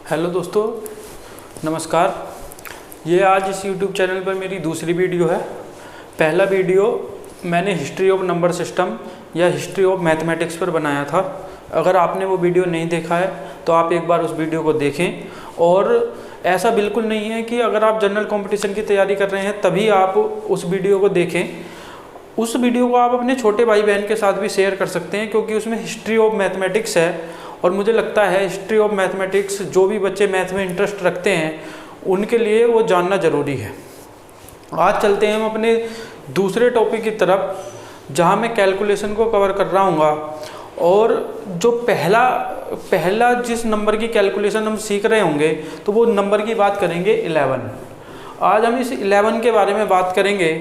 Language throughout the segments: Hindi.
हेलो दोस्तों, नमस्कार। ये आज इस YouTube चैनल पर मेरी दूसरी वीडियो है। पहला वीडियो मैंने हिस्ट्री ऑफ नंबर सिस्टम या हिस्ट्री ऑफ मैथमेटिक्स पर बनाया था। अगर आपने वो वीडियो नहीं देखा है तो आप एक बार उस वीडियो को देखें। और ऐसा बिल्कुल नहीं है कि अगर आप जनरल कंपटीशन की तैयारी कर रहे हैं तभी आप उस वीडियो को देखें। उस वीडियो को आप अपने छोटे भाई बहन के साथ भी शेयर कर सकते हैं, क्योंकि उसमें हिस्ट्री ऑफ मैथमेटिक्स है। और मुझे लगता है हिस्ट्री ऑफ मैथमेटिक्स जो भी बच्चे मैथ में इंटरेस्ट रखते हैं उनके लिए वो जानना ज़रूरी है। आज चलते हैं हम अपने दूसरे टॉपिक की तरफ, जहाँ मैं कैलकुलेशन को कवर कर रहा हूँ। और जो पहला जिस नंबर की कैलकुलेशन हम सीख रहे होंगे तो वो नंबर की बात करेंगे 11। आज हम इस 11 के बारे में बात करेंगे।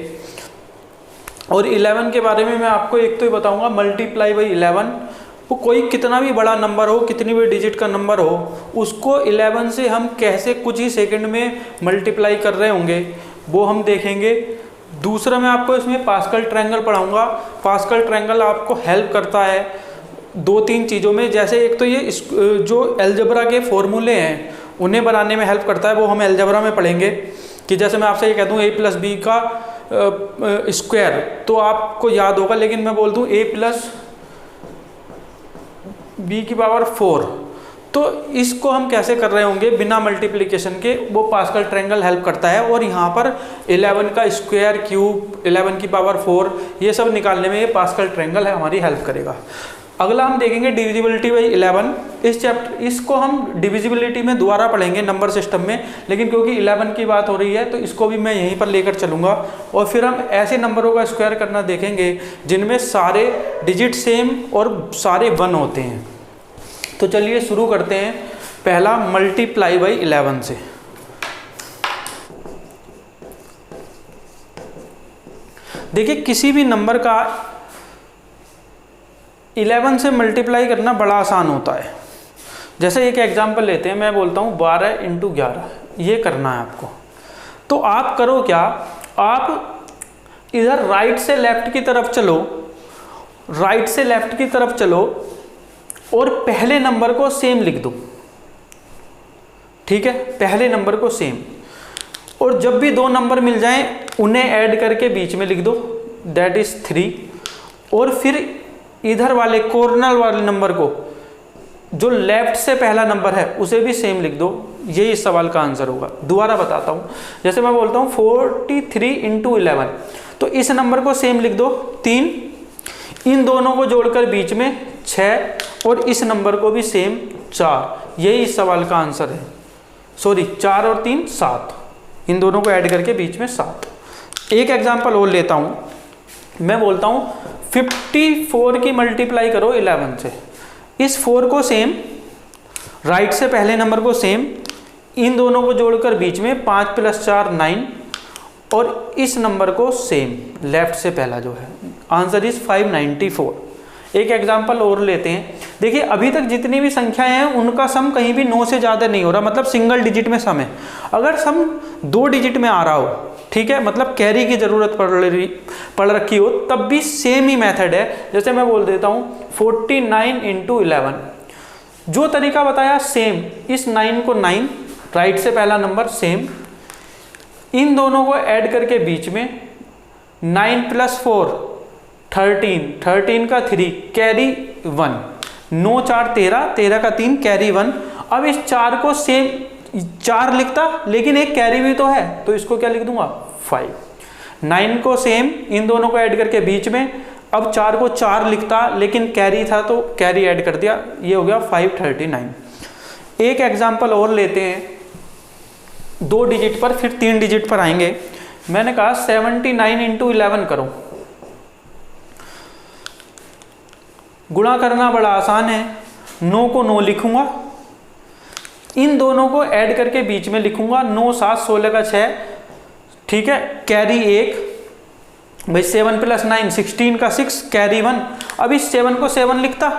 और 11 के बारे में मैं आपको एक तो बताऊँगा, मल्टीप्लाई बाई 11। वो कोई कितना भी बड़ा नंबर हो, कितनी भी डिजिट का नंबर हो, उसको 11 से हम कैसे कुछ ही सेकंड में मल्टीप्लाई कर रहे होंगे वो हम देखेंगे। दूसरा मैं आपको इसमें पास्कल ट्रायंगल पढ़ाऊंगा। पास्कल ट्रायंगल आपको हेल्प करता है दो तीन चीज़ों में। जैसे एक तो ये जो अलजेब्रा के फॉर्मूले हैं उन्हें बनाने में हेल्प करता है, वो हम अलजेब्रा में पढ़ेंगे। कि जैसे मैं आपसे ये कह दूँ a + b का स्क्वायर, तो आपको याद होगा, लेकिन मैं बोल दूँ a + b की पावर 4, तो इसको हम कैसे कर रहे होंगे बिना मल्टीप्लिकेशन के, वो पास्कल ट्रायंगल हेल्प करता है। और यहाँ पर 11 का स्क्वायर, क्यूब, 11 की पावर 4, ये सब निकालने में ये पास्कल ट्रायंगल है हमारी हेल्प करेगा। अगला हम देखेंगे डिविजिबिलिटी बाई 11। इस चैप्टर इसको हम डिविजिबिलिटी में दोबारा पढ़ेंगे नंबर सिस्टम में, लेकिन क्योंकि 11 की बात हो रही है तो इसको भी मैं यहीं पर लेकर चलूँगा। और फिर हम ऐसे नंबरों का स्क्वायर करना देखेंगे जिनमें सारे डिजिट सेम और सारे 1 होते हैं। तो चलिए शुरू करते हैं पहला मल्टीप्लाई बाई 11 से। देखिए, किसी भी नंबर का 11 से मल्टीप्लाई करना बड़ा आसान होता है। जैसे एक एग्जांपल लेते हैं, मैं बोलता हूँ 12 × 11, ये करना है आपको। तो आप करो क्या, आप इधर राइट से लेफ्ट की तरफ चलो, राइट से लेफ्ट की तरफ चलो और पहले नंबर को सेम लिख दो। ठीक है, पहले नंबर को सेम। और जब भी दो नंबर मिल जाएं उन्हें ऐड करके बीच में लिख दो, दैट इज 3। और फिर इधर वाले कॉर्नर वाले नंबर को, जो लेफ्ट से पहला नंबर है, उसे भी सेम लिख दो। ये इस सवाल का आंसर होगा। दोबारा बताता हूँ, जैसे मैं बोलता हूँ 43 × 11, तो इस नंबर को सेम लिख दो 3, इन दोनों को जोड़कर बीच में 6, और इस नंबर को भी सेम 4। यही इस सवाल का आंसर है। सॉरी, 4 और 3 7, इन दोनों को ऐड करके बीच में 7। एक एग्जांपल और लेता हूँ, मैं बोलता हूँ 54 की मल्टीप्लाई करो 11 से। इस 4 को सेम, राइट से पहले नंबर को सेम, इन दोनों को जोड़कर बीच में 5 + 4 9, और इस नंबर को सेम, लेफ्ट से पहला जो है। Answer is 594। एक एग्जांपल और लेते हैं। देखिए, अभी तक जितनी भी संख्याएं हैं उनका सम कहीं भी 9 से ज़्यादा नहीं हो रहा, मतलब सिंगल डिजिट में सम है। अगर सम 2 डिजिट में आ रहा हो, ठीक है, मतलब कैरी की ज़रूरत पड़ रखी हो, तब भी सेम ही मेथड है। जैसे मैं बोल देता हूँ 49 × 11, जो तरीका बताया सेम। इस 9 को 9, राइट से पहला नंबर सेम, इन दोनों को ऐड करके बीच में 9 + 4 13, 13 का 3, कैरी 1, 9 4 13, 13 का 3, कैरी 1। अब इस 4 को सेम 4 लिखता, लेकिन एक कैरी भी तो है, तो इसको क्या लिख दूंगा 5। 9 को सेम, इन दोनों को ऐड करके बीच में, अब 4 को 4 लिखता, लेकिन कैरी था तो कैरी ऐड कर दिया, ये हो गया 539। एक एग्जाम्पल और लेते हैं, 2 डिजिट पर, फिर 3 डिजिट पर आएंगे। मैंने कहा 79 × 11 करो। गुणा करना बड़ा आसान है, 9 को 9 लिखूंगा, इन दोनों को ऐड करके बीच में लिखूंगा, 9 7 16 का 6, ठीक है, कैरी 1, भाई 7 + 9 16 का 6, कैरी 1। अब इस 7 को 7 लिखता,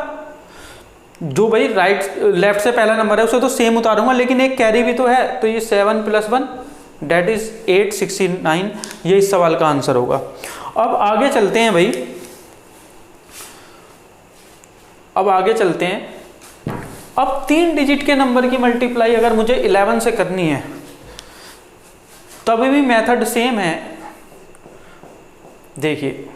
जो भाई लेफ्ट से पहला नंबर है उसे तो सेम उतारूंगा, लेकिन एक कैरी भी तो है, तो ये 7 + 1 दैट इज 8 69। ये इस सवाल का आंसर होगा। अब आगे चलते हैं भाई, अब आगे चलते हैं। अब 3 डिजिट के नंबर की मल्टीप्लाई अगर मुझे 11 से करनी है तभी भी मेथड सेम है। देखिए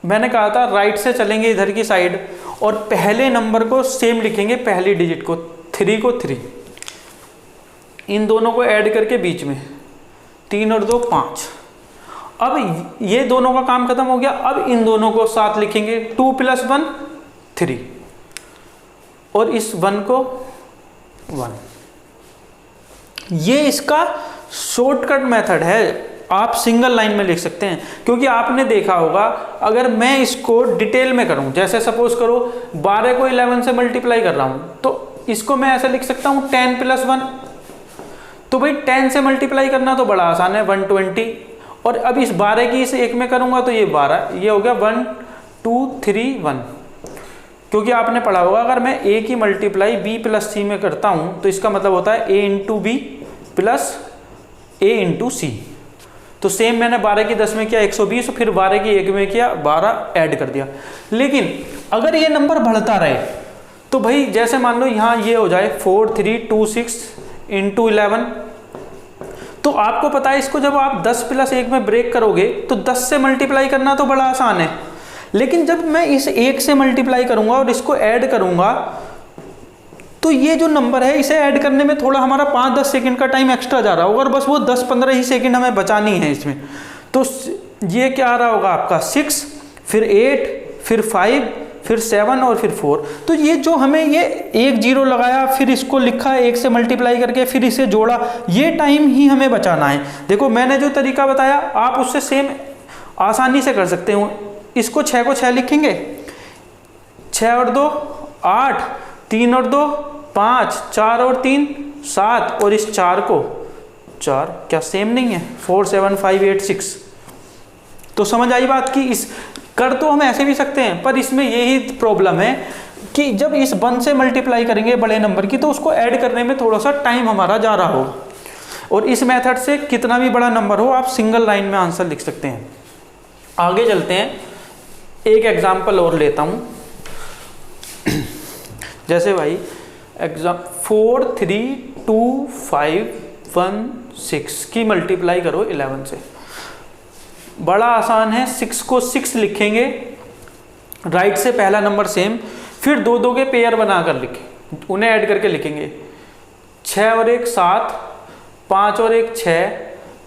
मैंने कहा था राइट से चलेंगे इधर की साइड और पहले नंबर को सेम लिखेंगे, पहली डिजिट को 3 को 3, इन दोनों को ऐड करके बीच में 3 और 2 5। अब ये दोनों का काम खत्म हो गया। अब इन दोनों को साथ लिखेंगे 2 + 1 3 और इस 1 को 1। ये इसका शॉर्टकट मेथड है, आप सिंगल लाइन में लिख सकते हैं। क्योंकि आपने देखा होगा अगर मैं इसको डिटेल में करूं, जैसे सपोज करो 12 को 11 से मल्टीप्लाई कर रहा हूं तो इसको मैं ऐसे लिख सकता हूं 10 + 1। तो भाई 10 से मल्टीप्लाई करना तो बड़ा आसान है 120, और अब इस 12 की इस एक में करूंगा तो ये 12, ये हो गया 1 2 3 1। क्योंकि आपने पढ़ा होगा अगर मैं a की मल्टीप्लाई b + c में करता हूं तो इसका मतलब होता है a × b + a × c। तो सेम मैंने 12 की 10 में किया 120, फिर 12 की 1 में किया 12 ऐड कर दिया। लेकिन अगर ये नंबर बढ़ता रहे तो भाई जैसे मान लो यहाँ ये हो जाए 4 3 2 6 × 11, तो आपको पता है इसको जब आप 10 + 1 में ब्रेक करोगे तो 10 से मल्टीप्लाई करना तो बड़ा आसान है। लेकिन जब मैं इस 1 से मल्टीप्लाई करूंगा और इसको ऐड करूंगा तो ये जो नंबर है इसे ऐड करने में थोड़ा हमारा 5-10 सेकंड का टाइम एक्स्ट्रा जा रहा होगा, और बस वो 10-15 ही सेकंड हमें बचानी है इसमें। तो ये क्या आ रहा होगा आपका 6, फिर 8, फिर 5, फिर 7 और फिर 4। तो ये जो हमें ये 1 0 लगाया, फिर इसको लिखा 1 से मल्टीप्लाई करके, फिर इसे जोड़ा, ये टाइम ही हमें बचाना है। देखो मैंने जो तरीका बताया आप उससे सेम आसानी से कर सकते हो। इसको 6 को 6 लिखेंगे, 6 और 2 8, 3 और 2 5, 4 और 3 7, और इस 4 को 4, क्या सेम नहीं है 4 7 5 8 6। तो समझ आई बात कि इस कर तो हम ऐसे भी सकते हैं, पर इसमें यही प्रॉब्लम है कि जब इस 1 से मल्टीप्लाई करेंगे बड़े नंबर की तो उसको ऐड करने में थोड़ा सा टाइम हमारा जा रहा होगा। और इस मेथड से कितना भी बड़ा नंबर हो आप सिंगल लाइन में आंसर लिख सकते हैं। आगे चलते हैं, एक एग्जाम्पल और लेता हूं। जैसे भाई एग्जाम 4 3 2 5 1 6 की मल्टीप्लाई करो 11 से। बड़ा आसान है, 6 को 6 लिखेंगे, राइट से पहला नंबर सेम, फिर 2 2 के पेयर बनाकर लिखें, उन्हें ऐड करके लिखेंगे 6 और 1 7, 5 और 1 6,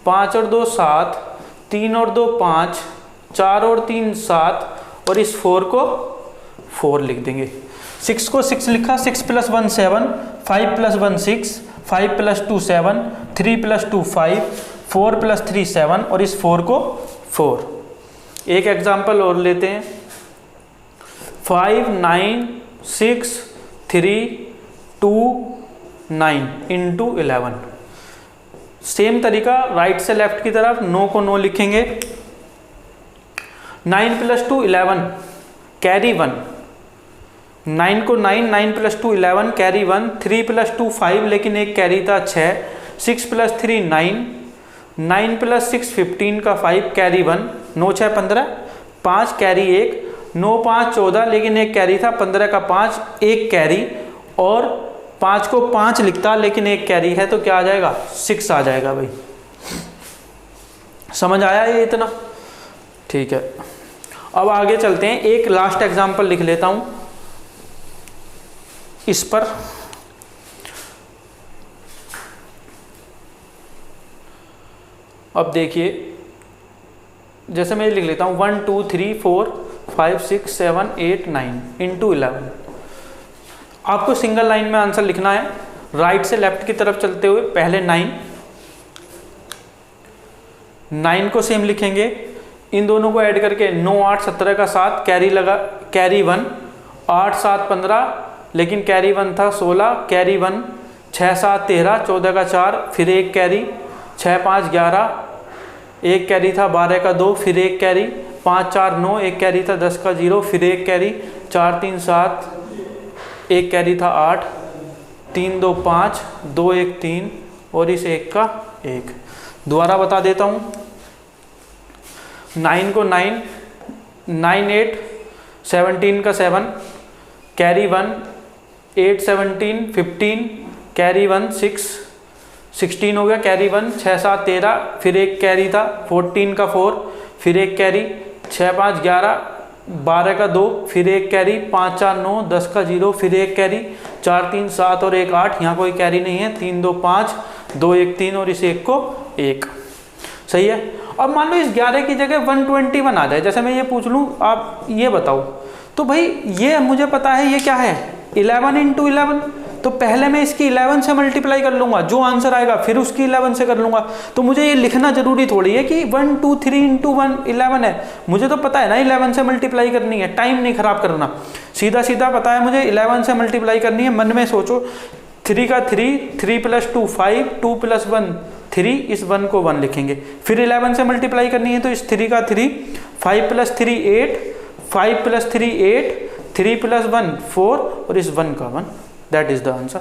5 और 2 7, 3 और 2 5, 4 और 3 7, और इस 4 को 4 लिख देंगे। 6 को 6 लिखा, 6 + 1 7, 5 + 1 6, 5 + 2 7, 3 + 2 5, 4 + 3 7, और इस 4 को 4। एक एग्जाम्पल और लेते हैं, 5 9 6 3 2 9 × 11। सेम तरीका राइट से लेफ्ट की तरफ, 9 को 9 लिखेंगे, 9 + 2 11 कैरी 1, 9 को 9, 9 + 2 11 कैरी 1, 3 + 2 5 लेकिन एक कैरी था 6, 6 + 3 9, 9 + 6 15 का 5 कैरी 1, 9 6 15, 5 कैरी 1, 9 5 14 लेकिन एक कैरी था, 15 का 5 एक कैरी, और 5 को 5 लिखता लेकिन एक कैरी है, तो क्या आ जाएगा 6 आ जाएगा। भाई समझ आया ये इतना? ठीक है, अब आगे चलते हैं, एक लास्ट एग्जाम्पल लिख लेता हूं इस पर। अब देखिए, जैसे मैं लिख लेता हूं 1 2 3 4 5 6 7 8 9 × 11। आपको सिंगल लाइन में आंसर लिखना है, राइट से लेफ्ट की तरफ चलते हुए। पहले 9 को सेम लिखेंगे, इन दोनों को ऐड करके 9 8 17 का 7 कैरी लगा, कैरी 1, 8 7 15 लेकिन कैरी 1 था 16 कैरी 1, 6 7 13 14 का 4 फिर एक कैरी, 6 5 11 एक कैरी था, 12 का 2 फिर एक कैरी, 5 4 9 एक कैरी था, 10 का 0 फिर एक कैरी, 4 3 7 एक कैरी था 8, 3 2 5 2 1 3 और इस एक का 1। दोबारा बता देता हूँ, 9 को 9, 9 8 17 का 7 कैरी 1, 8 17 15 कैरी 1 6 16 हो गया, कैरी 1 6 7 13, फिर एक कैरी था 14 का 4, फिर एक कैरी 6 5 11, 12 का 2, फिर एक कैरी 5 4 9, 10 का 0, फिर एक कैरी 4 3 7 और 1 8, यहाँ कोई कैरी नहीं है, 3 2 5, 2 1 3 और इस 1 को 1। सही है। अब मान लो इस 11 की जगह 121 आ जाए, जैसे मैं ये पूछ लूँ आप ये बताओ, तो भाई ये मुझे पता है ये क्या है 11 इंटू 11, तो पहले मैं इसकी 11 से मल्टीप्लाई कर लूंगा, जो आंसर आएगा फिर उसकी 11 से कर लूंगा। तो मुझे ये लिखना जरूरी थोड़ी है कि 1 2 3 इंटू 1 11 है, मुझे तो पता है ना 11 से मल्टीप्लाई करनी है, टाइम नहीं खराब करना, सीधा सीधा पता है मुझे 11 से मल्टीप्लाई करनी है। मन में सोचो 3 का 3, 3 + 2 5, 2 + 1 3, इस 1 को 1 लिखेंगे, फिर 11 से मल्टीप्लाई करनी है, तो इस 3 का 3, 5 + 3 8, 5 + 3 8, 3 + 1 4 और इस 1 का 1, दैट इज द आंसर।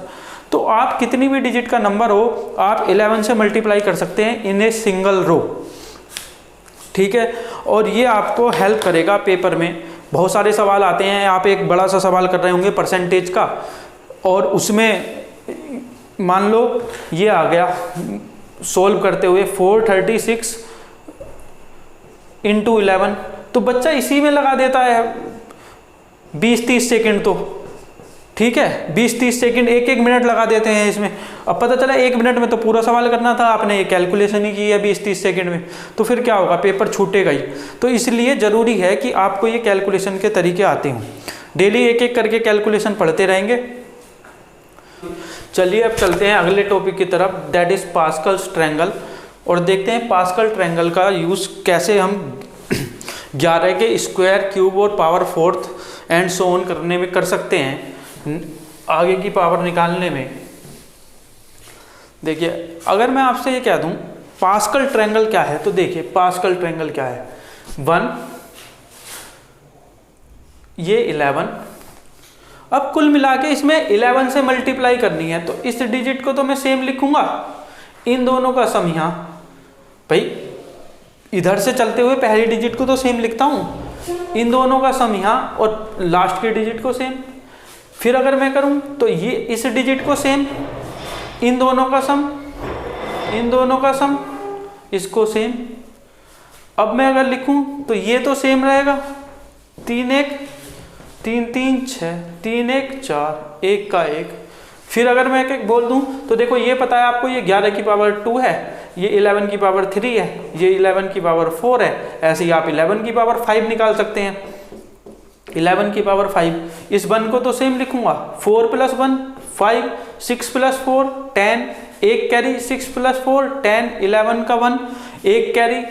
तो आप कितनी भी डिजिट का नंबर हो आप 11 से मल्टीप्लाई कर सकते हैं इन ए सिंगल रो। ठीक है, और ये आपको हेल्प करेगा पेपर में, बहुत सारे सवाल आते हैं, आप एक बड़ा सा सवाल कर रहे होंगे परसेंटेज का, और उसमें मान लो ये आ गया सोल्व करते हुए 436 इंटू 11, तो बच्चा इसी में लगा देता है 20-30 सेकेंड, तो ठीक है 20-30 सेकेंड, 1-1 मिनट लगा देते हैं इसमें। अब पता चला 1 मिनट में तो पूरा सवाल करना था, आपने ये कैलकुलेशन ही की है 20-30 सेकेंड में, तो फिर क्या होगा, पेपर छूटेगा ही। तो इसलिए ज़रूरी है कि आपको ये कैलकुलेशन के तरीके आते हों, डेली एक एक करके कैलकुलेशन पढ़ते रहेंगे। चलिए अब चलते हैं अगले टॉपिक की तरफ, दैट इज पास्कल्स ट्रायंगल, और देखते हैं पास्कल ट्रायंगल का यूज़ कैसे हम 11 के स्क्वायर, क्यूब और पावर 4 एंड सो ऑन करने में कर सकते हैं, आगे की पावर निकालने में। देखिए अगर मैं आपसे ये कह दूं पास्कल ट्रायंगल क्या है, तो देखिए पास्कल ट्रायंगल क्या है, 1 ये 11, अब कुल मिला के इसमें 11 से मल्टीप्लाई करनी है, तो इस डिजिट को तो मैं सेम लिखूंगा, इन दोनों का सम यहाँ, भाई इधर से चलते हुए पहली डिजिट को तो सेम लिखता हूँ, इन दोनों का सम यहाँ और लास्ट के डिजिट को सेम। फिर अगर मैं करूँ तो ये इस डिजिट को सेम, इन दोनों का सम, इन दोनों का सम, इसको सेम। अब मैं अगर लिखूँ तो ये तो सेम रहेगा, 3 1 3 3 6, 3 1 4, 1 का 1। फिर अगर मैं एक एक बोल दूं तो देखो ये पता है आपको, ये 11 की पावर 2 है, ये 11 की पावर 3 है, ये 11 की पावर 4 है, ऐसे ही आप 11 की पावर 5 निकाल सकते हैं, 11 की पावर 5। इस 1 को तो सेम लिखूंगा, 4 + 1 5, 6 + 4 10, 1 कैरी, 6 + 4 10, 11 का 1, 1 कैरी,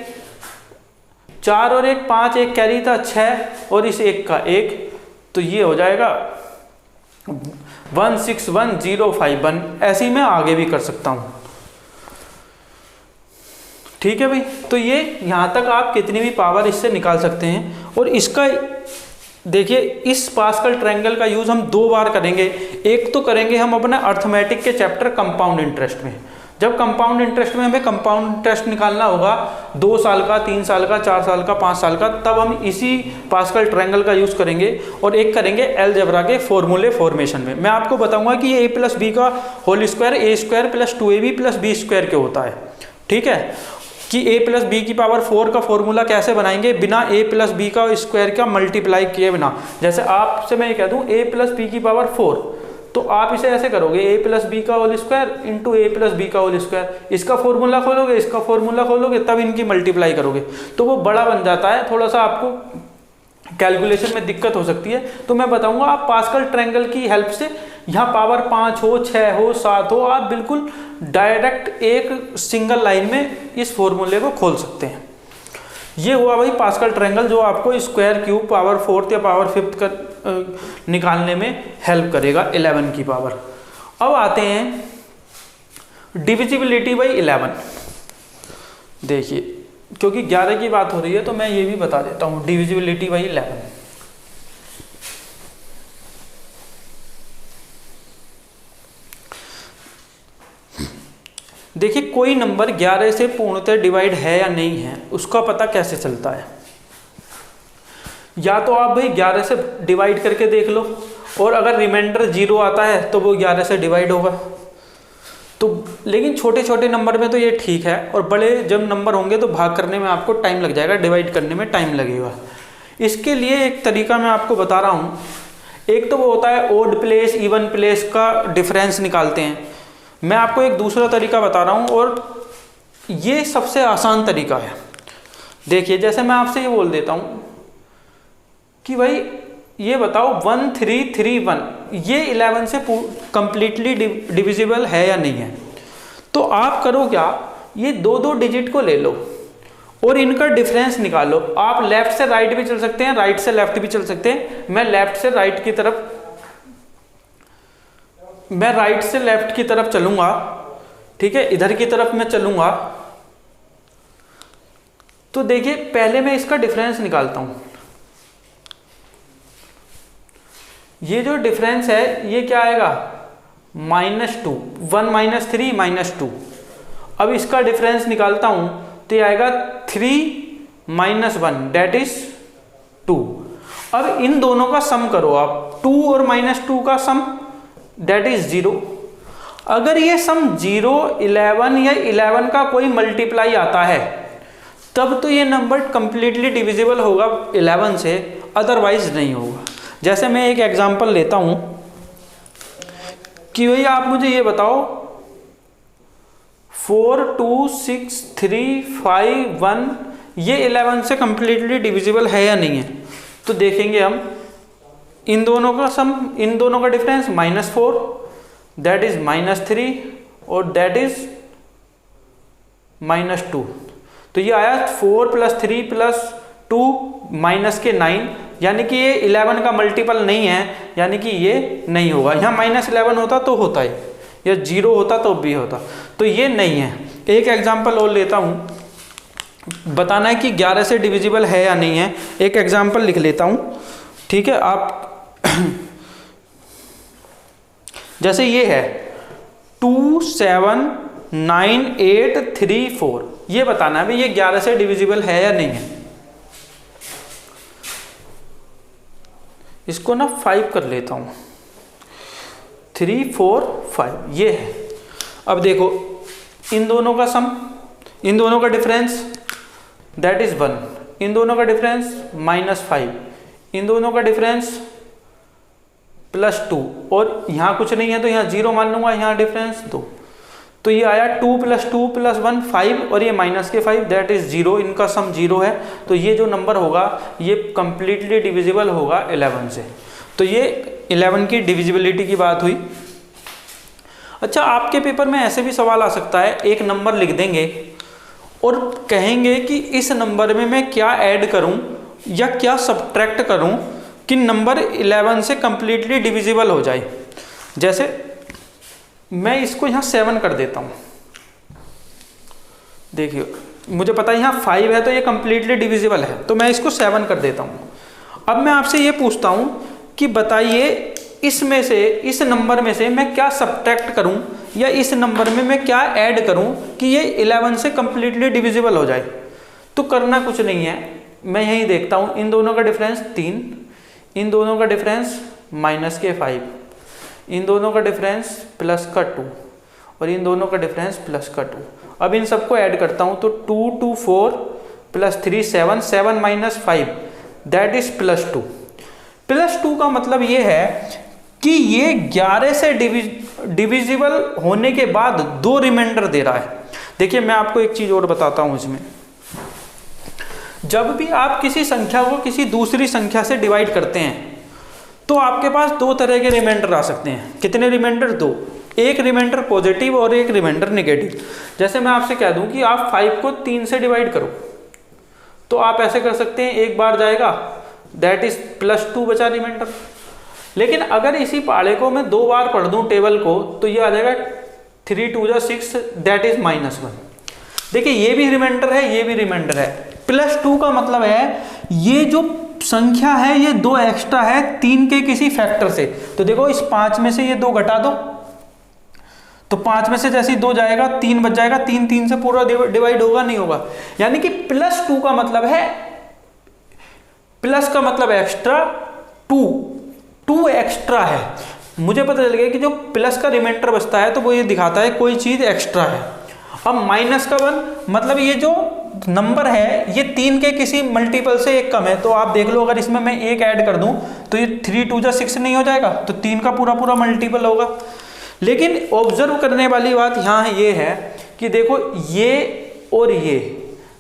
4 और 1 5, 1 कैरी था 6 और इस 1 का 1, तो ये हो जाएगा 16105 ऐसे ही मैं आगे भी कर सकता हूं। ठीक है भाई, तो ये यहां तक आप कितनी भी पावर इससे निकाल सकते हैं। और इसका देखिए इस पास्कल ट्रायंगल का यूज हम 2 बार करेंगे, एक तो करेंगे हम अपने अर्थमेटिक के चैप्टर कंपाउंड इंटरेस्ट में, जब कंपाउंड इंटरेस्ट में हमें कंपाउंड इंटरेस्ट निकालना होगा 2 साल का, 3 साल का, 4 साल का, 5 साल का, तब हम इसी पास्कल ट्रायंगल का यूज़ करेंगे। और एक करेंगे अलजेब्रा के फॉर्मूले फॉर्मेशन में। मैं आपको बताऊंगा कि ये a + b का whole square a² + 2ab + b² के होता है। ठीक है, कि a + b की पावर 4 का फॉर्मूला कैसे बनाएंगे बिना a + b का स्क्वायर का मल्टीप्लाई किए बिना। जैसे आपसे मैं ये कह दूँ a + b की पावर 4, तो आप इसे ऐसे करोगे a + b का whole square into a + b का होल स्क्वायर, इसका फॉर्मूला खोलोगे, इसका फॉर्मूला खोलोगे, तब इनकी मल्टीप्लाई करोगे, तो वो बड़ा बन जाता है, थोड़ा सा आपको कैलकुलेशन में दिक्कत हो सकती है। तो मैं बताऊंगा आप पास्कल ट्रायंगल की हेल्प से यहाँ पावर 5 हो, 6 हो, 7 हो, आप बिल्कुल डायरेक्ट एक सिंगल लाइन में इस फॉर्मूले को खोल सकते हैं। ये हुआ भाई पास्कल ट्रायंगल, जो आपको स्क्वायर, क्यूब, पावर 4 या पावर 5 का निकालने में हेल्प करेगा 11 की पावर। अब आते हैं डिविजिबिलिटी बाई 11। देखिए क्योंकि 11 की बात हो रही है तो मैं ये भी बता देता हूँ डिविजिबिलिटी बाई 11। देखिए कोई नंबर 11 से पूर्णतः डिवाइड है या नहीं है उसका पता कैसे चलता है। या तो आप भाई 11 से डिवाइड करके देख लो, और अगर रिमाइंडर 0 आता है तो वो 11 से डिवाइड होगा। तो लेकिन छोटे छोटे नंबर में तो ये ठीक है, और बड़े जब नंबर होंगे तो भाग करने में आपको टाइम लग जाएगा, डिवाइड करने में टाइम लगेगा। इसके लिए एक तरीका मैं आपको बता रहा हूँ। एक तो वो होता है ओड प्लेस इवन प्लेस का डिफरेंस निकालते हैं। मैं आपको एक दूसरा तरीका बता रहा हूँ, और ये सबसे आसान तरीका है। देखिए, जैसे मैं आपसे ये बोल देता हूँ कि भाई ये बताओ 1331 ये 11 से कंप्लीटली डिविजिबल है या नहीं है। तो आप करो क्या, ये दो दो डिजिट को ले लो और इनका डिफरेंस निकालो। आप लेफ्ट से राइट भी चल सकते हैं, राइट से लेफ्ट भी चल सकते हैं। मैं लेफ्ट से राइट की तरफ, मैं राइट से लेफ्ट की तरफ चलूंगा, ठीक है, इधर की तरफ मैं चलूंगा। तो देखिए, पहले मैं इसका डिफरेंस निकालता हूं। ये जो डिफरेंस है ये क्या आएगा, -2, 1 - 3 - 2। अब इसका डिफरेंस निकालता हूं तो ये आएगा 3 - 1 दैट इज 2। अब इन दोनों का सम करो आप, 2 और -2 का सम दैट इज 0। अगर ये सम 0, 11 या 11 का कोई मल्टीप्लाई आता है तब तो ये नंबर कंप्लीटली डिविजिबल होगा 11 से, अदरवाइज नहीं होगा। जैसे मैं एक एग्जांपल लेता हूं कि भैया आप मुझे ये बताओ 4 2 6 3 5 1 ये 11 से कंप्लीटली डिविजिबल है या नहीं है। तो देखेंगे हम, इन दोनों का सम, इन दोनों का डिफरेंस -4 दैट इज -3 और दैट इज -2। तो ये आया 4 + 3 + 2 -9, यानी कि ये 11 का मल्टीपल नहीं है, यानी कि ये नहीं होगा। यहाँ -11 होता तो होता है, या 0 होता तो भी होता, तो ये नहीं है। एक एग्जांपल और लेता हूँ, बताना है कि 11 से डिविजिबल है या नहीं है। एक एग्जांपल लिख लेता हूँ, ठीक है। आप जैसे ये है 2 7 9 8 3 4, ये बताना है भाई ये 11 से डिविजिबल है या नहीं है। इसको ना 5 कर लेता हूं, 3 4 5 ये है। अब देखो, इन दोनों का सम, इन दोनों का डिफरेंस दैट इज 1, इन दोनों का डिफरेंस -5, इन दोनों का डिफरेंस +2, और यहाँ कुछ नहीं है तो यहाँ 0 मान लूंगा, यहाँ डिफरेंस 2। तो ये आया 2 + 2 + 1 5, और ये -5 दैट इज 0, इनका सम 0 है। तो ये जो नंबर होगा ये कंप्लीटली डिविजिबल होगा 11 से। तो ये 11 की डिविजिबिलिटी की बात हुई। अच्छा, आपके पेपर में ऐसे भी सवाल आ सकता है, एक नंबर लिख देंगे और कहेंगे कि इस नंबर में मैं क्या ऐड करूं या क्या सब्ट्रैक्ट करूं कि नंबर 11 से कंप्लीटली डिविजिबल हो जाए। जैसे मैं इसको यहाँ 7 कर देता हूँ। देखिए, मुझे पता है यहाँ 5 है तो ये कंप्लीटली डिविजिबल है, तो मैं इसको 7 कर देता हूँ। अब मैं आपसे ये पूछता हूँ कि बताइए इसमें से, इस नंबर में से मैं क्या सब्ट्रैक्ट करूँ या इस नंबर में मैं क्या ऐड करूँ कि ये 11 से कंप्लीटली डिविजिबल हो जाए। तो करना कुछ नहीं है, मैं यही देखता हूँ, इन दोनों का डिफरेंस 3, इन दोनों का डिफरेंस -5, इन दोनों का डिफरेंस +2 और इन दोनों का डिफरेंस +2। अब इन सबको ऐड करता हूं तो 2 2 4 + 3 7 7 - 5 दैट इज +2। +2 का मतलब ये है कि ये 11 से डिविजिबल होने के बाद 2 रिमाइंडर दे रहा है। देखिए, मैं आपको एक चीज और बताता हूं इसमें, जब भी आप किसी संख्या को किसी दूसरी संख्या से डिवाइड करते हैं तो आपके पास 2 तरह के रिमाइंडर आ सकते हैं। कितने रिमाइंडर? 2। एक रिमाइंडर पॉजिटिव और एक रिमाइंडर नेगेटिव। जैसे मैं आपसे कह दूं कि आप 5 को 3 से डिवाइड करो, तो आप ऐसे कर सकते हैं, एक बार जाएगा दैट इज +2 बचा रिमाइंडर। लेकिन अगर इसी पाड़े को मैं 2 बार पढ़ दूं टेबल को तो ये आ जाएगा 3 2 6 दैट इज -1। देखिए, ये भी रिमाइंडर है, ये भी रिमाइंडर है। +2 का मतलब है ये जो संख्या है ये 2 एक्स्ट्रा है 3 के किसी फैक्टर से। तो देखो, इस 5 में से ये 2 घटा दो, तो 5 में से जैसे ही 2 जाएगा 3 बच जाएगा, 3 3 से पूरा डिवाइड होगा, नहीं होगा। यानी कि +2 का मतलब है, प्लस का मतलब एक्स्ट्रा, 2 2 एक्स्ट्रा है, मुझे पता चल गया कि जो प्लस का रिमाइंडर बचता है तो वो ये दिखाता है कोई चीज़ एक्स्ट्रा है। अब माइनस का 1 मतलब ये जो नंबर है ये 3 के किसी मल्टीपल से एक कम है। तो आप देख लो अगर इसमें मैं 1 ऐड कर दूं तो ये 3 2 जा 6 नहीं हो जाएगा, तो 3 का पूरा पूरा मल्टीपल होगा। लेकिन ऑब्जर्व करने वाली बात यहाँ ये है कि देखो ये और ये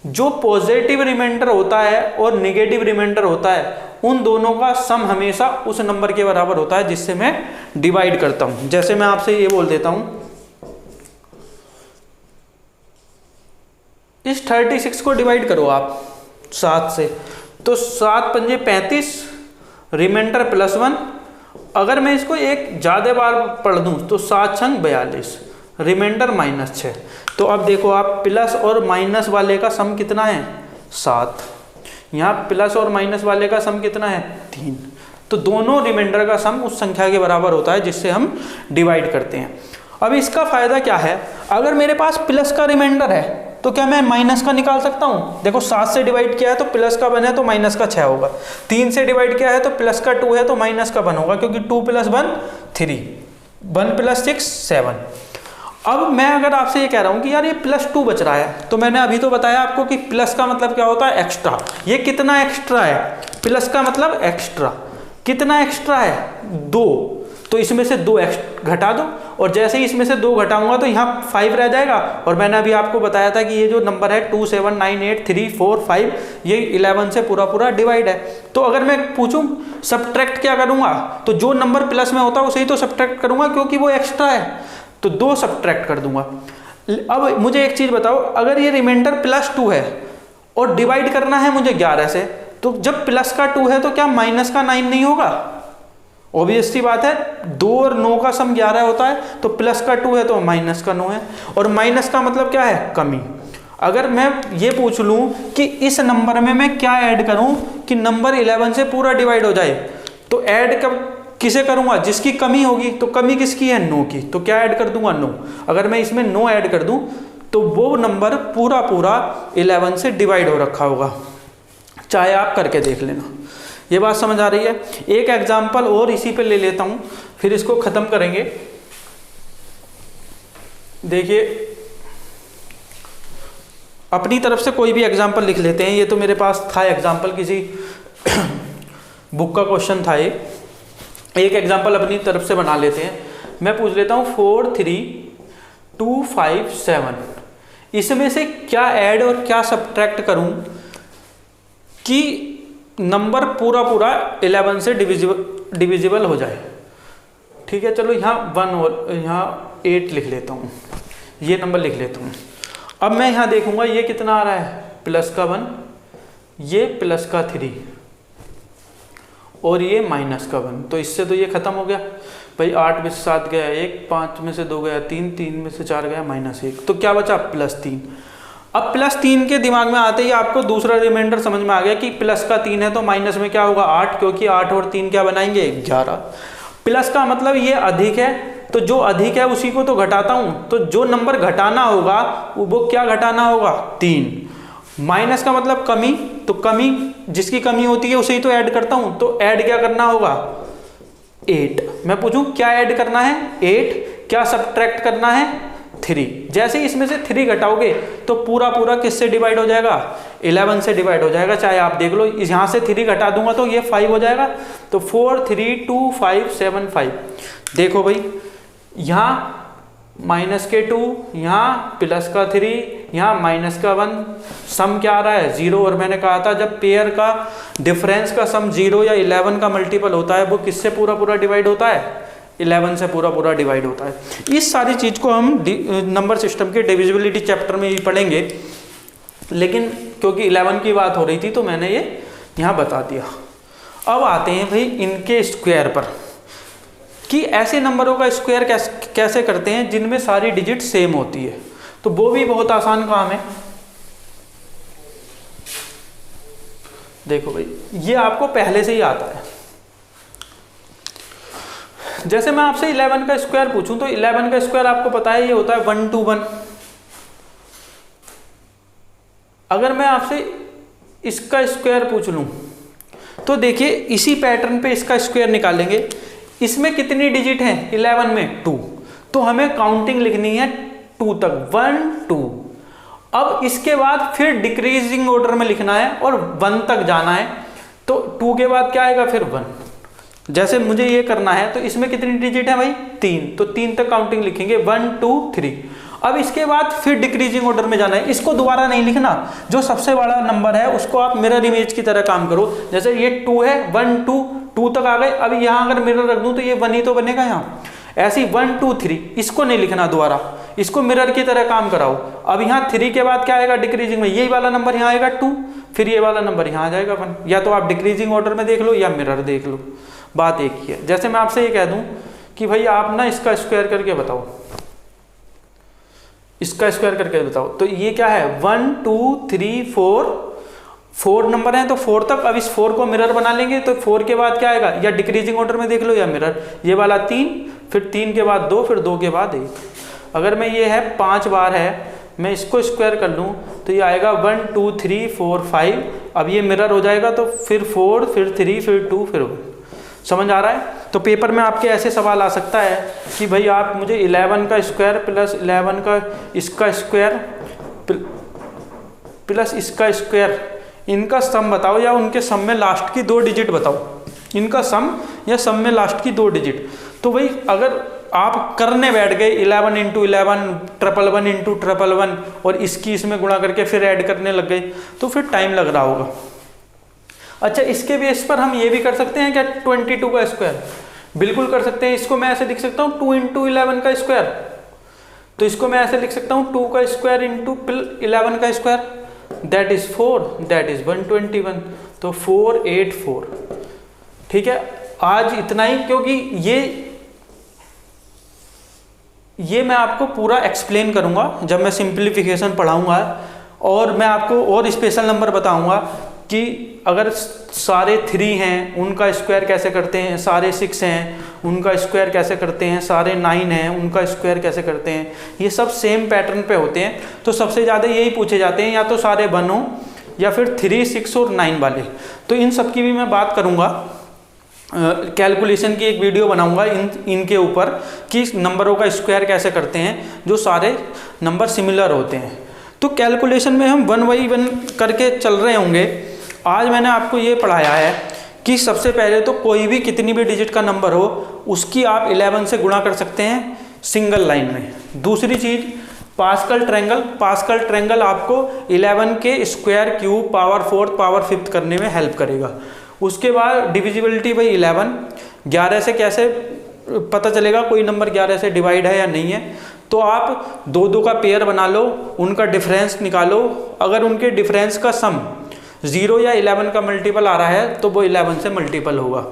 जो पॉजिटिव रिमाइंडर होता है और नेगेटिव रिमाइंडर होता है उन दोनों का सम हमेशा उस नंबर के बराबर होता है जिससे मैं डिवाइड करता हूं। जैसे मैं आपसे ये बोल देता हूं, इस 36 को डिवाइड करो आप 7 से, तो 7 पंजे 35, रिमाइंडर +1। अगर मैं इसको एक ज़्यादा बार पढ़ दूं तो 7 छंग 42, रिमाइंडर -6। तो अब देखो आप प्लस और माइनस वाले का सम कितना है 7, यहाँ प्लस और माइनस वाले का सम कितना है 3। तो दोनों रिमाइंडर का सम उस संख्या के बराबर होता है जिससे हम डिवाइड करते हैं। अब इसका फायदा क्या है, अगर मेरे पास प्लस का रिमाइंडर है तो क्या मैं माइनस का निकाल सकता हूँ। देखो 7 से डिवाइड किया है तो प्लस का 1 है तो माइनस का 6 होगा, 3 से डिवाइड किया है तो प्लस का 2 है तो माइनस का 1 होगा, क्योंकि 2 + 1 3, 1 + 6 7। अब मैं अगर आपसे ये कह रहा हूँ कि यार ये +2 बच रहा है, तो मैंने अभी तो बताया आपको कि प्लस का मतलब क्या होता है एक्स्ट्रा। ये कितना एक्स्ट्रा है, प्लस का मतलब एक्स्ट्रा, कितना एक्स्ट्रा है 2, तो इसमें से 2 घटा दो, और जैसे ही इसमें से 2 घटाऊंगा तो यहाँ 5 रह जाएगा। और मैंने अभी आपको बताया था कि ये जो नंबर है 2 7 9 8 3 4 5 ये 11 से पूरा पूरा डिवाइड है। तो अगर मैं पूछूं सब्ट्रैक्ट क्या करूंगा, तो जो नंबर प्लस में होता है उसे ही तो सब्ट्रैक्ट करूंगा क्योंकि वो एक्स्ट्रा है, तो 2 सब्ट्रैक्ट कर दूंगा। अब मुझे एक चीज़ बताओ, अगर ये रिमाइंडर +2 है और डिवाइड करना है मुझे 11 से, तो जब प्लस का 2 है तो क्या माइनस का 9 नहीं होगा। ऑब्वियस सी बात है, 2 और 9 का सम 11 होता है, तो प्लस का 2 है तो माइनस का 9 है, और माइनस का मतलब क्या है कमी। अगर मैं ये पूछ लूँ कि इस नंबर में मैं क्या ऐड करूँ कि नंबर 11 से पूरा डिवाइड हो जाए, तो ऐड कब किसे करूँगा, जिसकी कमी होगी। तो कमी किसकी है 9 की, तो क्या ऐड कर दूंगा 9। अगर मैं इसमें 9 ऐड कर दूँ तो वो नंबर पूरा पूरा 11 से डिवाइड हो रखा होगा, चाहे आप करके देख लेना। ये बात समझ आ रही है। एक एग्जाम्पल और इसी पे ले लेता हूँ, फिर इसको ख़त्म करेंगे। देखिए अपनी तरफ से कोई भी एग्जाम्पल लिख लेते हैं। ये तो मेरे पास था एग्जाम्पल, किसी बुक का क्वेश्चन था ये। एक एग्जाम्पल अपनी तरफ से बना लेते हैं। मैं पूछ लेता हूँ 4 3 2 5 7, इसमें से क्या ऐड और क्या सब्ट्रैक्ट करूँ कि नंबर पूरा पूरा 11 से डिविजिबल हो जाए। ठीक है, चलो यहाँ 1 और यहाँ 8 लिख लेता हूँ, ये नंबर लिख लेता हूँ। अब मैं यहाँ देखूंगा ये कितना आ रहा है, प्लस का 1, ये प्लस का 3 और ये माइनस का 1। तो इससे तो ये खत्म हो गया भाई, 8 में से 7 गया 1, 5 में से 2 गया 3, 3 में से 4 गया -1, तो क्या बचा +3। अब +3 के दिमाग में आते ही आपको दूसरा रिमाइंडर समझ में आ गया कि प्लस का 3 है तो माइनस में क्या होगा 8, क्योंकि 8 और 3 क्या बनाएंगे 11। प्लस का मतलब ये अधिक है, तो जो अधिक है उसी को तो घटाता हूँ, तो जो नंबर घटाना होगा वो क्या घटाना होगा 3। माइनस का मतलब कमी, तो कमी जिसकी कमी होती है उसे ही तो ऐड करता हूँ, तो ऐड क्या करना होगा 8। मैं पूछूं क्या ऐड करना है 8, क्या सब्ट्रैक्ट करना है 3। जैसे ही इसमें से 3 घटाओगे तो पूरा पूरा किससे डिवाइड हो जाएगा 11 से डिवाइड हो जाएगा। चाहे आप देख लो, यहाँ से 3 घटा दूंगा तो ये 5 हो जाएगा। तो 4 3 2 5 7 5। देखो भाई यहाँ -2, यहाँ प्लस का 3, यहाँ माइनस का 1, सम क्या आ रहा है 0। और मैंने कहा था जब पेयर का डिफरेंस का सम 0 या 11 का मल्टीपल होता है वो किससे पूरा पूरा डिवाइड होता है 11 से पूरा पूरा डिवाइड होता है। इस सारी चीज़ को हम नंबर सिस्टम के डिविजिबिलिटी चैप्टर में ही पढ़ेंगे, लेकिन क्योंकि 11 की बात हो रही थी तो मैंने ये यहाँ बता दिया। अब आते हैं भाई इनके स्क्वायर पर, कि ऐसे नंबरों का स्क्वायर कैसे करते हैं जिनमें सारी डिजिट सेम होती है। तो वो भी बहुत आसान काम है। देखो भाई ये आपको पहले से ही आता है। जैसे मैं आपसे 11 का स्क्वायर पूछूं तो 11 का स्क्वायर आपको पता है ये होता है 1 to 1। अगर मैं आपसे इसका स्क्वायर पूछ लूं तो देखिए इसी पैटर्न पे इसका स्क्वायर निकालेंगे। इसमें कितनी डिजिट हैं 11 में 2, तो हमें काउंटिंग लिखनी है 2 तक, 1 2। अब इसके बाद फिर डिक्रीजिंग ऑर्डर में लिखना है और 1 तक जाना है। तो 2 के बाद क्या आएगा फिर 1, जैसे मुझे ये करना है। तो इसमें कितनी डिजिट है भाई 3, तो 3 तक काउंटिंग लिखेंगे 1 2 3। अब इसके बाद फिर डिक्रीजिंग ऑर्डर में जाना है। इसको दोबारा नहीं लिखना, जो सबसे बड़ा नंबर है उसको आप मिरर इमेज की तरह काम करो। जैसे ये 2 है, 1 2 तक आ गए। अब यहाँ अगर मिरर रख दूं तो ये 1 ही तो बनेगा यहाँ। ऐसे ही 1 2 3 इसको नहीं लिखना दोबारा, इसको मिरर की तरह काम कराओ। अब यहाँ 3 के बाद क्या आएगा डिक्रीजिंग में, यही वाला नंबर यहाँ आएगा 2, फिर ये वाला नंबर यहाँ आ जाएगा 1। या तो आप डिक्रीजिंग ऑर्डर में देख लो या मिरर देख लो, बात एक ही है। जैसे मैं आपसे ये कह दूं कि भाई आप ना इसका स्क्वायर करके बताओ, इसका स्क्वायर करके बताओ, तो ये क्या है 1 2 3 4 नंबर है तो 4 तक। अब इस 4 को मिरर बना लेंगे तो 4 के बाद क्या आएगा, या डिक्रीजिंग ऑर्डर में देख लो या मिरर। ये वाला 3, फिर 3 के बाद 2, फिर 2 के बाद 1। अगर मैं ये है 5 बार है, मैं इसको स्क्वायर कर लूँ तो ये आएगा 1 2 3 4 5। अब ये मिरर हो जाएगा तो फिर 4, फिर 3, फिर 2, फिर 1। समझ आ रहा है? तो पेपर में आपके ऐसे सवाल आ सकता है कि भाई आप मुझे 11 का स्क्वायर प्लस 11 का इसका स्क्वायर प्लस इसका स्क्वायर, इनका सम बताओ या उनके सम में लास्ट की 2 डिजिट बताओ। इनका सम या सम में लास्ट की 2 डिजिट। तो भाई अगर आप करने बैठ गए 11 × 11 111 × 111 और इसकी इसमें गुणा करके फिर ऐड करने लग गए तो फिर टाइम लग रहा होगा। अच्छा, इसके बेस पर हम ये भी कर सकते हैं क्या 22 का स्क्वायर? बिल्कुल कर सकते हैं। इसको मैं ऐसे लिख सकता हूँ 2 × 11 का स्क्वायर। तो इसको मैं ऐसे लिख सकता हूँ 2 का स्क्वायर × 11 का square, that is 4, that is 121। तो 4 8 4। ठीक है, आज इतना ही, क्योंकि ये मैं आपको पूरा एक्सप्लेन करूंगा जब मैं सिंप्लीफिकेशन पढ़ाऊंगा, और मैं आपको और स्पेशल नंबर बताऊंगा कि अगर सारे 3 हैं उनका स्क्वायर कैसे करते हैं, सारे 6 हैं उनका स्क्वायर कैसे करते हैं, सारे 9 हैं उनका स्क्वायर कैसे करते हैं। ये सब सेम पैटर्न पे होते हैं। तो सबसे ज़्यादा यही पूछे जाते हैं, या तो सारे 1 हो या फिर 3 6 और 9 वाले। तो इन सब की भी मैं बात करूँगा, कैलकुलेशन की एक वीडियो बनाऊंगा इनके ऊपर कि नंबरों का स्क्वायर कैसे करते हैं जो सारे नंबर सिमिलर होते हैं। तो कैलकुलेशन में हम 1 बाई 1 करके चल रहे होंगे। आज मैंने आपको ये पढ़ाया है कि सबसे पहले तो कोई भी कितनी भी डिजिट का नंबर हो उसकी आप 11 से गुणा कर सकते हैं सिंगल लाइन में। दूसरी चीज़ पास्कल ट्रायंगल आपको 11 के स्क्वायर क्यूब पावर 4 पावर 5 करने में हेल्प करेगा। उसके बाद डिविजिबिलिटी बाई 11 से कैसे पता चलेगा कोई नंबर 11 से डिवाइड है या नहीं है। तो आप 2 का पेयर बना लो, उनका डिफरेंस निकालो। अगर उनके डिफरेंस का सम 0 या 11 का मल्टीपल आ रहा है तो वो 11 से मल्टीपल होगा।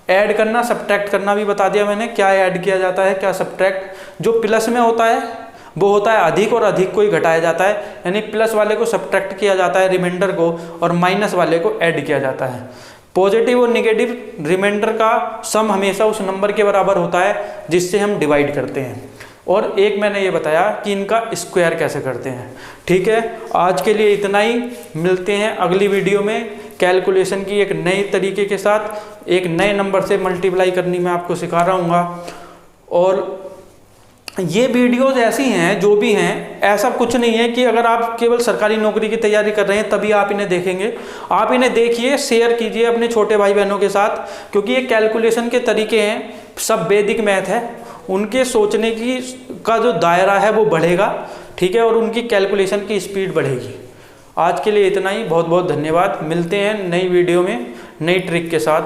ऐड करना सब्ट्रैक्ट करना भी बता दिया मैंने, क्या ऐड किया जाता है क्या सब्ट्रैक्ट। जो प्लस में होता है वो होता है अधिक, और अधिक को ही घटाया जाता है, यानी प्लस वाले को सब्ट्रैक्ट किया जाता है रिमाइंडर को, और माइनस वाले को ऐड किया जाता है। पॉजिटिव और नेगेटिव रिमाइंडर का सम हमेशा उस नंबर के बराबर होता है जिससे हम डिवाइड करते हैं। और एक मैंने ये बताया कि इनका स्क्वायर कैसे करते हैं। ठीक है, आज के लिए इतना ही। मिलते हैं अगली वीडियो में कैलकुलेशन की एक नई तरीके के साथ, एक नए नंबर से मल्टीप्लाई करनी मैं आपको सिखा रहा हूँ। और ये वीडियोस ऐसी हैं जो भी हैं, ऐसा कुछ नहीं है कि अगर आप केवल सरकारी नौकरी की तैयारी कर रहे हैं तभी आप इन्हें देखेंगे। आप इन्हें देखिए, शेयर कीजिए अपने छोटे भाई बहनों के साथ, क्योंकि ये कैलकुलेशन के तरीके हैं, सब वैदिक मैथ है। उनके सोचने की का जो दायरा है वो बढ़ेगा। ठीक है, और उनकी कैलकुलेशन की स्पीड बढ़ेगी। आज के लिए इतना ही। बहुत बहुत धन्यवाद। मिलते हैं नई वीडियो में नई ट्रिक के साथ।